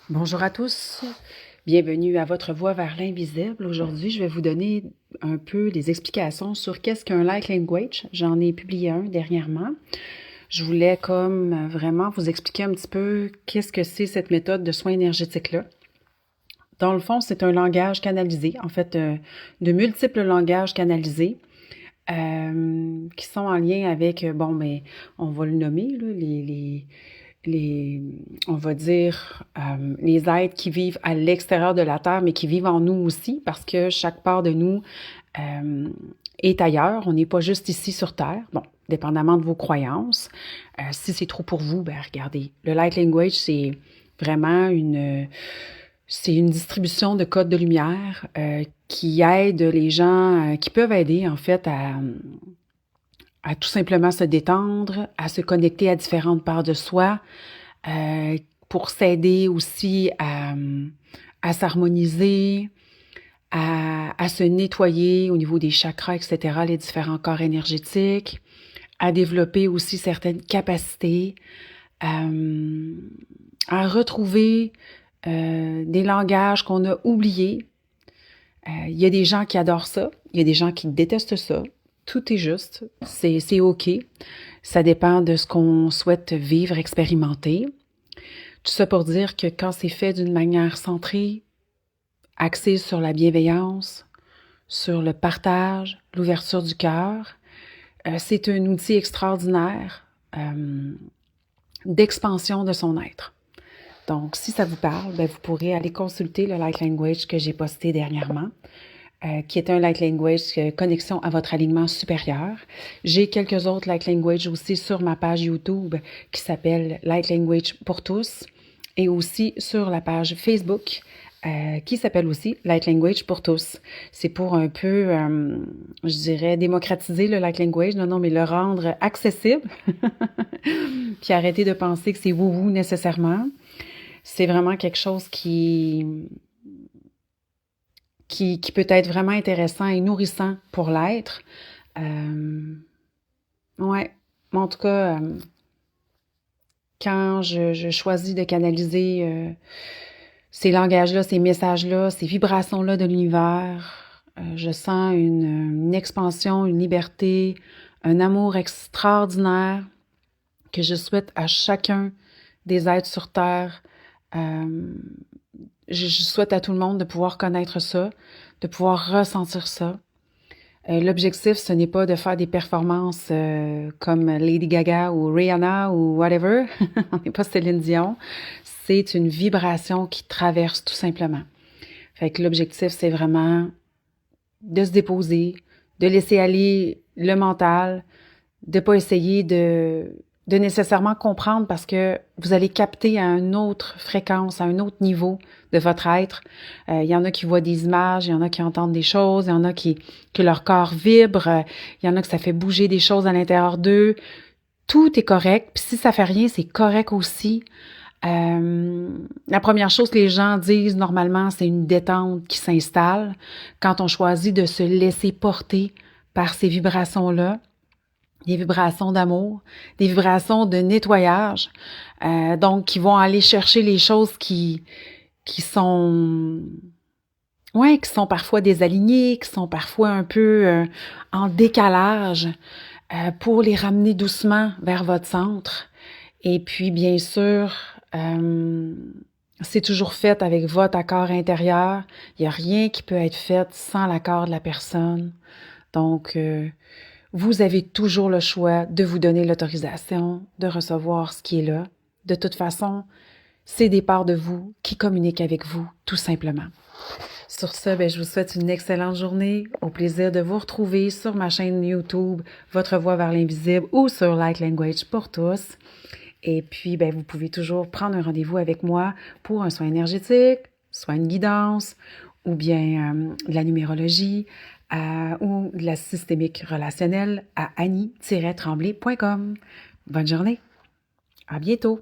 Bonjour à tous, bienvenue à votre voie vers l'invisible. Aujourd'hui, je vais vous donner un peu des explications sur qu'est-ce qu'un light language. J'en ai publié un dernièrement. Je voulais comme vraiment vous expliquer un petit peu qu'est-ce que c'est cette méthode de soins énergétiques-là. Dans le fond, c'est un langage canalisé, en fait, de multiples langages canalisés qui sont en lien avec, on va le nommer, là, les, on va dire, les êtres qui vivent à l'extérieur de la Terre, mais qui vivent en nous aussi, parce que chaque part de nous est ailleurs. On n'est pas juste ici sur Terre. Bon, dépendamment de vos croyances. Si c'est trop pour vous, ben regardez. Le light language, c'est vraiment c'est une distribution de codes de lumière qui aide les gens, qui peuvent aider en fait à tout simplement se détendre, à se connecter à différentes parts de soi, pour s'aider aussi à s'harmoniser, à se nettoyer au niveau des chakras, etc., les différents corps énergétiques, à développer aussi certaines capacités, à retrouver des langages qu'on a oubliés. Il y a des gens qui adorent ça, il y a des gens qui détestent ça. Tout est juste, c'est OK. Ça dépend de ce qu'on souhaite vivre, expérimenter. Tout ça pour dire que quand c'est fait d'une manière centrée, axée sur la bienveillance, sur le partage, l'ouverture du cœur, c'est un outil extraordinaire d'expansion de son être. Donc, si ça vous parle, ben, vous pourrez aller consulter le Light Language que j'ai posté dernièrement, qui est un Light Language connexion à votre alignement supérieur. J'ai quelques autres Light Language aussi sur ma page YouTube qui s'appelle Light Language pour tous et aussi sur la page Facebook qui s'appelle aussi Light Language pour tous. C'est pour un peu, je dirais, démocratiser le Light Language, non, mais le rendre accessible, puis arrêter de penser que c'est wouhou nécessairement. C'est vraiment quelque chose qui peut être vraiment intéressant et nourrissant pour l'être. Ouais, en tout cas, quand je choisis de canaliser ces langages-là, ces messages-là, ces vibrations-là de l'univers, je sens une expansion, une liberté, un amour extraordinaire que je souhaite à chacun des êtres sur Terre. Je souhaite à tout le monde de pouvoir connaître ça, de pouvoir ressentir ça. L'objectif, ce n'est pas de faire des performances comme Lady Gaga ou Rihanna ou whatever. On n'est pas Céline Dion. C'est une vibration qui traverse tout simplement. Fait que l'objectif, c'est vraiment de se déposer, de laisser aller le mental, de pas essayer de nécessairement comprendre parce que vous allez capter à une autre fréquence, à un autre niveau de votre être. Il y en a qui voient des images, il y en a qui entendent des choses, il y en a que leur corps vibre, il y en a que ça fait bouger des choses à l'intérieur d'eux. Tout est correct. Puis si ça fait rien, c'est correct aussi. La première chose que les gens disent normalement, c'est une détente qui s'installe quand on choisit de se laisser porter par ces vibrations-là. Des vibrations d'amour, des vibrations de nettoyage, donc qui vont aller chercher les choses qui sont qui sont parfois désalignées, qui sont parfois un peu en décalage, pour les ramener doucement vers votre centre. Et puis bien sûr, c'est toujours fait avec votre accord intérieur. Il n'y a rien qui peut être fait sans l'accord de la personne. Donc vous avez toujours le choix de vous donner l'autorisation de recevoir ce qui est là. De toute façon, c'est des parts de vous qui communiquent avec vous, tout simplement. Sur ce, je vous souhaite une excellente journée. Au plaisir de vous retrouver sur ma chaîne YouTube, Votre Voie vers l'Invisible ou sur Light Language pour tous. Et puis, vous pouvez toujours prendre un rendez-vous avec moi pour un soin énergétique, soit une guidance ou bien de la numérologie ou de la systémique relationnelle à annie-tremblay.com. Bonne journée. À bientôt.